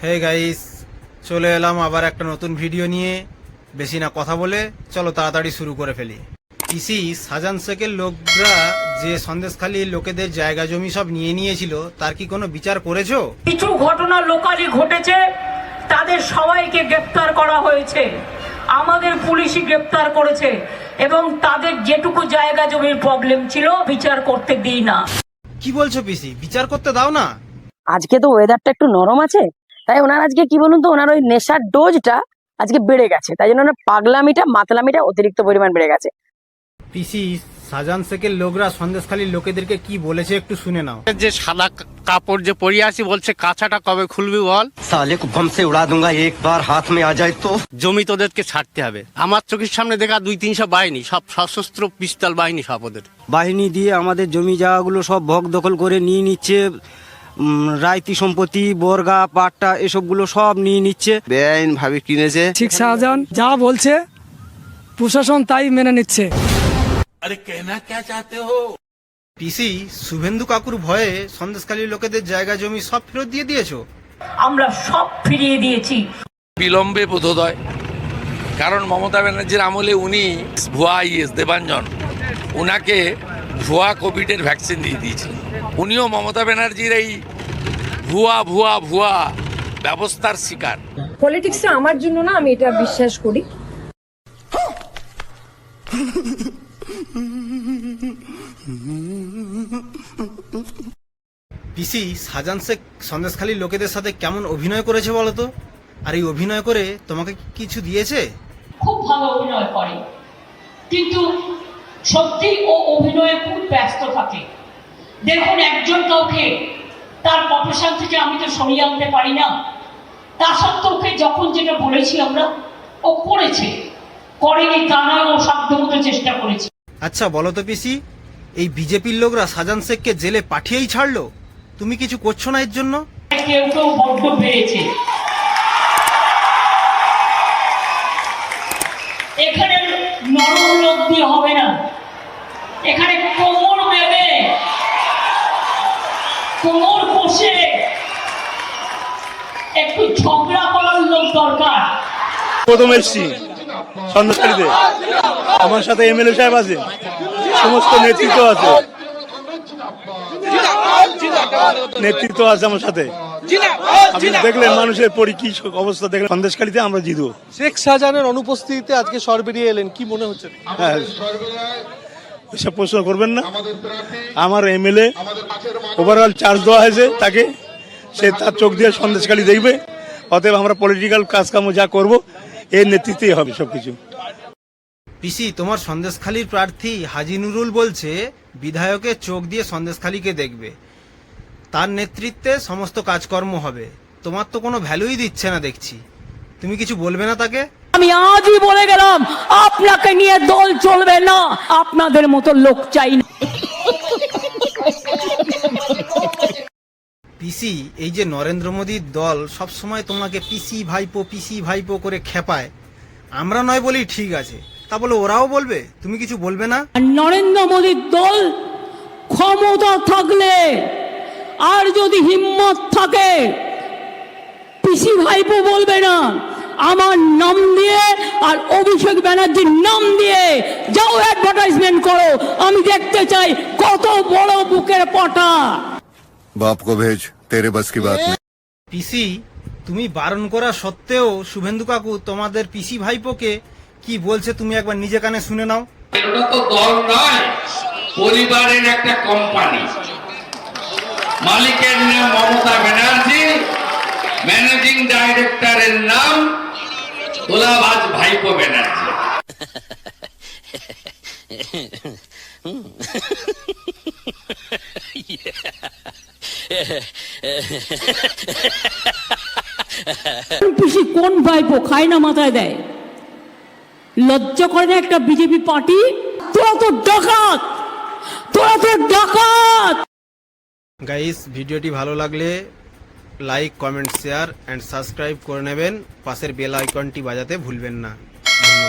Hey guys, চলে এলাম আবার একটা নতুন ভিডিও নিয়ে। বেশি না কথা বলে চলো তাড়াতাড়ি শুরু করে ফেলি। পিসি শাহজাহান শেখের লোকরা যে সন্দেশখালী লোকেদের জায়গা জমি সব নিয়ে নিয়েছিল, তার কি কোনো বিচার করেছো? কিছু ঘটনা লোকালি ঘটেছে, তাদের সবাইকে গ্রেপ্তার করা হয়েছে, আমাদের পুলিশই গ্রেপ্তার করেছে এবং তাদের যেটুকু জায়গা জমির প্রবলেম ছিল বিচার করতে দিই না। কি বলছো পিসি, বিচার করতে দাও না? আজকে তো ওয়েদারটা একটু নরম আছে, তাই ওনার আজকে কি বলুন তো, ওনার ওই নেশার ডোজটা আজকে বেড়ে গেছে, তাই জন্য ওনার পাগলামিটা মাতলামিটা অতিরিক্ত পরিমাণ বেড়ে গেছে। পিসি শাহজাহান শেখের লোকরা সন্দেশখালীর লোকেদেরকে কি বলেছে একটু শুনে নাও। যে সাদা কাপড় যে পরিয়ে আছি, বলছে কাঁচাটা কবে খুলবি বল, साले को बम से उड़ा दूंगा एक बार हाथ में आ जाए तो। জমি তোদেরকে ছাড়তে হবে। আমার চোখের সামনে দেখা 200-300 বাহিনী, সব সশস্ত্র পিস্তল বাহিনী, সব ওদের বাহিনী দিয়ে আমাদের জমি জায়গাগুলো সব ভগ দখল করে নিয়ে নিচ্ছে। রায়তি সম্পত্তি, বর্গা, পাট্টা এসবগুলো সব নিয়ে নিচ্ছে। বেআইন ভাবে কিনেছে। ঠিক শাহজাহান যা বলছে প্রশাসন তাই মেনে নিচ্ছে। পিসি শুভেন্দু কাকুর ভয়ে সন্দেশখালীর লোকেদের জায়গা জমি সব ফেরত দিয়ে দিয়েছো? আমরা সব ফিরিয়ে দিয়েছি। বিলম্বে বোধোদয়, কারণ মমতা ব্যানার্জির আমলে উনি ভুয়া দেবাঞ্জন উনাকে ভুয়া কোভিডের ভ্যাকসিন দিয়ে দিয়েছেন। উনিও মমতা ব্যানার্জির এই ভুয়া ভুয়া ভুয়া ব্যবস্থার শিকার। পলিটিক্সটা আমার জন্য না, আমি এটা বিশ্বাস করি। পিসি শাহজাহান শেখ সন্দেশখালীর লোকেদের সাথে কেমন অভিনয় করেছে বলো তো? আর এই অভিনয় করে তোমাকে কিছু দিয়েছে? খুব ভালো অভিনয় করে, কিন্তু সত্যি ও অভিনয়ে খুব ব্যস্ত থাকে। দেখুন, একজন কাউকে তার প্রফেশন থেকে আমি তো সরিয়ে আনতে পারি না, তা সত্ত্বেও ওকে যখন যেটা বলেছি আমরা, ও করেছে, করেনি তা নয়, ও সাধ্যমতো চেষ্টা করেছে। আচ্ছা বলো তো পিসি, এই বিজেপির লোকরা শাহজাহান শেখকে জেলে পাঠিয়েই ছাড়লো, তুমি কিছু করছো না এর জন্য? কেউ কেউ বড্ড পেরেছে। এখানে নরম লোক দিয়ে হবে না, এখানে কোমর বেঁধে কোমর কষে একটু ঝগড়া করার লোক দরকার। প্রথম এসছি সন্দেশখালীতে, আমার সাথে এমএলএ সাহেব আছে, সমস্ত নেতৃত্ব আছে আমার সাথে। আপনি দেখলেন মানুষের কি অবস্থা, দেখলেন সন্দেশখালীতে আমরা জিতবো। শেখ শাহজাহানের অনুপস্থিতিতে আজকে সরবেরিয়ে এলেন, কি মনে হচ্ছে? হ্যাঁ, এসব প্রশ্ন করবেন না। আমার এমএলএ ওভারঅল চার্জ দেওয়া হয়েছে তাকে, সে তার চোখ দিয়ে সন্দেশখালী দেখবে। অতএব আমরা পলিটিক্যাল কাজকাম যা করব এর নেতৃত্বেই হবে সবকিছু। পিসি তোমার সন্দেশখালীর প্রার্থী হাজি নুরুল বলছে বিধায়কের চোখ দিয়ে সন্দেশখালীকে দেখবে, তার নেতৃত্বে সমস্ত কাজকর্ম হবে। তোমার তো কোনো ভ্যালুই দিচ্ছে না দেখছি, তুমি কিছু বলবে না তাকে? আমি আজই বলে গেলাম, আপনাকে নিয়ে দল চলবে না, আপনাদের মতো লোক চাই না। পিসি এই যে নরেন্দ্র মোদীর দল সবসময় তোমাকে পিসি ভাইপো করে খেপায়, আমরা নয় বলি ঠিক আছে, তা বলে ওরাও বলবে, তুমি কিছু বলবে না? নরেন্দ্র মোদীর দল ক্ষমতা থাকলে আর যদি হিম্মত থাকে, পিসি ভাইপো বলবে না, আমার নাম দিয়ে আর অভিষেক ব্যানার্জির নাম দিয়ে যাও অ্যাডভার্টাইজমেন্ট করো, আমি দেখতে চাই কত বড় বুকের পটা। বাপ কো ভেজ, তেরে বাস কি বাত নেই। পিসি তুমি বারণ করা সত্ত্বেও শুভেন্দু কাকু তোমাদের পিসি ভাইপোকে কি বলছে তুমি একবার নিজে কানে শুনে নাও। এটা তো দল নয়, পরিবারের একটা কোম্পানি। মালিকের নাম মমতা ব্যানার্জি, ম্যানেজিং ডাইরেক্টরের নাম গোলাবাজ ভাইপো ব্যানার্জি। পিসি কোন ভাইপো খায় না মাথায় দেয়? লজ্জা করে না একটা বিজেপি পার্টি? তোরা তো ডাকাত, তোরা তো ডাকাত। গাইস ভিডিওটি ভালো লাগলে like, comment, share and subscribe করে নেবেন, পাশের বেল আইকনটি বাজাতে ভুলবেন না। ধন্যবাদ।